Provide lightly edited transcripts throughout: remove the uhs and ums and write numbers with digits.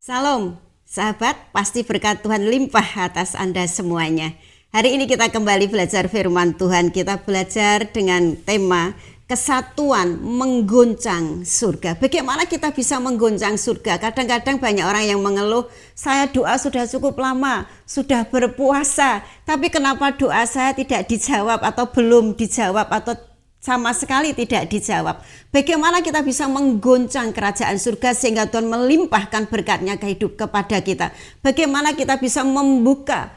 Salam, sahabat, pasti berkat Tuhan limpah atas Anda semuanya. Hari ini kita kembali belajar firman Tuhan. Kita belajar dengan tema kesatuan menggoncang surga. Bagaimana kita bisa menggoncang surga? Kadang-kadang banyak orang yang mengeluh, saya doa sudah cukup lama, sudah berpuasa, tapi kenapa doa saya tidak dijawab atau belum dijawab atau sama sekali tidak dijawab. Bagaimana kita bisa menggoncang kerajaan surga sehingga Tuhan melimpahkan berkatnya kepada kita. Bagaimana kita bisa membuka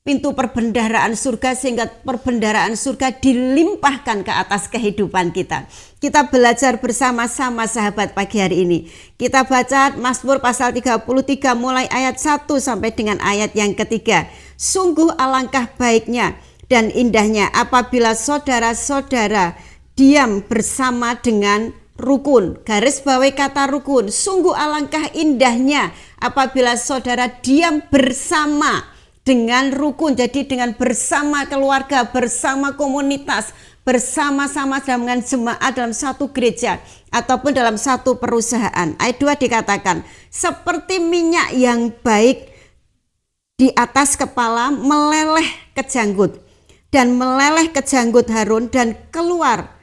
pintu perbendaharaan surga sehingga perbendaharaan surga dilimpahkan ke atas kehidupan kita. Kita belajar bersama-sama sahabat pagi hari ini. Kita baca Mazmur pasal 33 mulai ayat 1 sampai dengan ayat yang ketiga. Sungguh alangkah baiknya dan indahnya apabila saudara-saudara diam bersama dengan rukun. Garis bawahi kata rukun. Sungguh alangkah indahnya apabila saudara diam bersama dengan rukun. Jadi dengan bersama keluarga, bersama komunitas, bersama-sama dengan jemaat dalam satu gereja ataupun dalam satu perusahaan. Ayat 2 dikatakan, seperti minyak yang baik di atas kepala meleleh ke janggut, dan meleleh ke janggut Harun dan keluar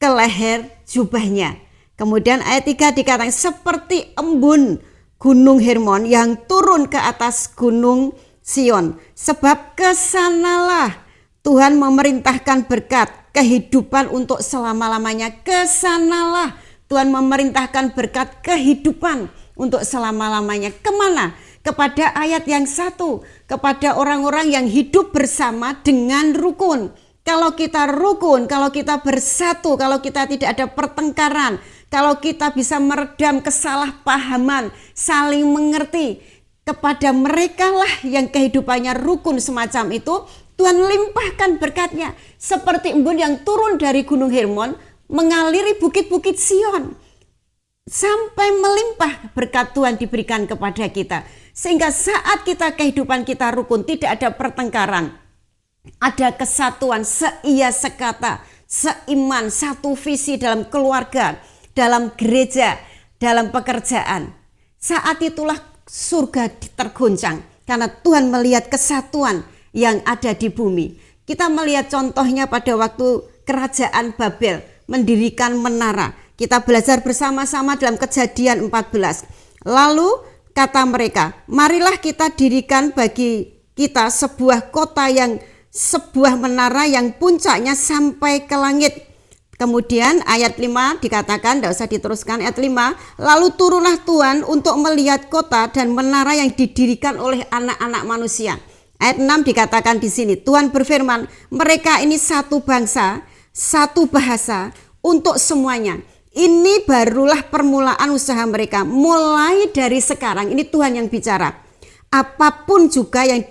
ke leher jubahnya. Kemudian ayat 3 dikatakan seperti embun gunung Hermon yang turun ke atas gunung Sion. Sebab kesanalah Tuhan memerintahkan berkat kehidupan untuk selama-lamanya. Kesanalah Tuhan memerintahkan berkat kehidupan untuk selama-lamanya. Kemana? Kepada ayat yang satu, kepada orang-orang yang hidup bersama dengan rukun. Kalau kita rukun, kalau kita bersatu, kalau kita tidak ada pertengkaran, kalau kita bisa meredam kesalahpahaman, saling mengerti, kepada mereka lah yang kehidupannya rukun semacam itu, Tuhan limpahkan berkatnya. Seperti embun yang turun dari gunung Hermon, mengaliri bukit-bukit Sion. Sampai melimpah berkat Tuhan diberikan kepada kita. Sehingga saat kehidupan kita rukun, tidak ada pertengkaran. Ada kesatuan, seia sekata, seiman, satu visi dalam keluarga, dalam gereja, dalam pekerjaan. Saat itulah surga tergoncang. Karena Tuhan melihat kesatuan yang ada di bumi. Kita melihat contohnya pada waktu kerajaan Babel mendirikan menara. Kita belajar bersama-sama dalam Kejadian 14. Lalu kata mereka, marilah kita dirikan bagi kita sebuah kota sebuah menara yang puncaknya sampai ke langit. Kemudian ayat 5 dikatakan, tidak usah diteruskan, ayat 5, lalu turunlah Tuhan untuk melihat kota dan menara yang didirikan oleh anak-anak manusia. Ayat 6 dikatakan di sini, Tuhan berfirman, mereka ini satu bangsa, satu bahasa untuk semuanya. Ini barulah permulaan usaha mereka. Mulai dari sekarang, ini Tuhan yang bicara. Apapun juga yang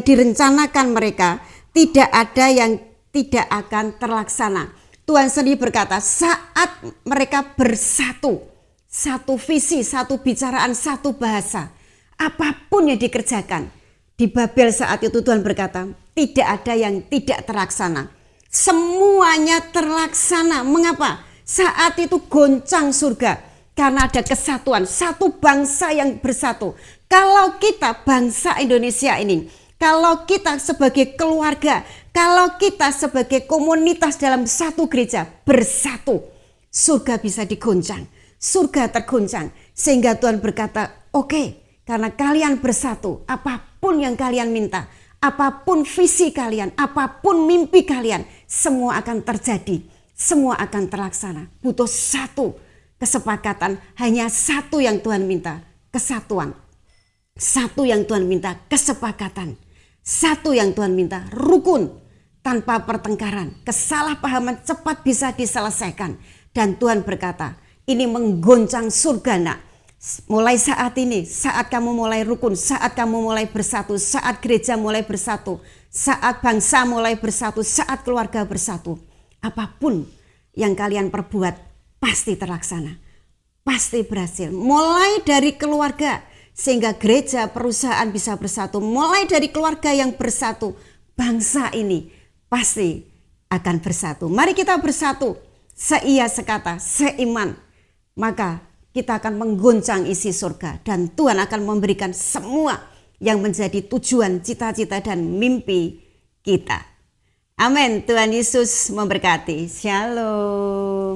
direncanakan mereka, tidak ada yang tidak akan terlaksana. Tuhan sendiri berkata, saat mereka bersatu, satu visi, satu bicaraan, satu bahasa, apapun yang dikerjakan. Di Babel saat itu Tuhan berkata, tidak ada yang tidak terlaksana. Semuanya terlaksana. Mengapa? Saat itu goncang surga. Karena ada kesatuan, satu bangsa yang bersatu. Kalau kita bangsa Indonesia ini, kalau kita sebagai keluarga, kalau kita sebagai komunitas dalam satu gereja bersatu, surga bisa digoncang, surga tergoncang. Sehingga Tuhan berkata, oke, karena kalian bersatu, apapun yang kalian minta, apapun visi kalian, apapun mimpi kalian, semua akan terjadi, semua akan terlaksana. Butuh satu kesepakatan, hanya satu yang Tuhan minta, kesatuan. Satu yang Tuhan minta, kesepakatan. Satu yang Tuhan minta, rukun, tanpa pertengkaran. Kesalahpahaman cepat bisa diselesaikan. Dan Tuhan berkata, ini menggoncang surga nak. Mulai saat ini, saat kamu mulai rukun, saat kamu mulai bersatu, saat gereja mulai bersatu, saat bangsa mulai bersatu, saat keluarga bersatu. Apapun yang kalian perbuat, pasti terlaksana. Pasti berhasil. Mulai dari keluarga, sehingga gereja, perusahaan bisa bersatu. Mulai dari keluarga yang bersatu, bangsa ini pasti akan bersatu. Mari kita bersatu, seia sekata, seiman. Maka kita akan mengguncang isi surga dan Tuhan akan memberikan semua yang menjadi tujuan, cita-cita dan mimpi kita. Amin. Tuhan Yesus memberkati. Shalom.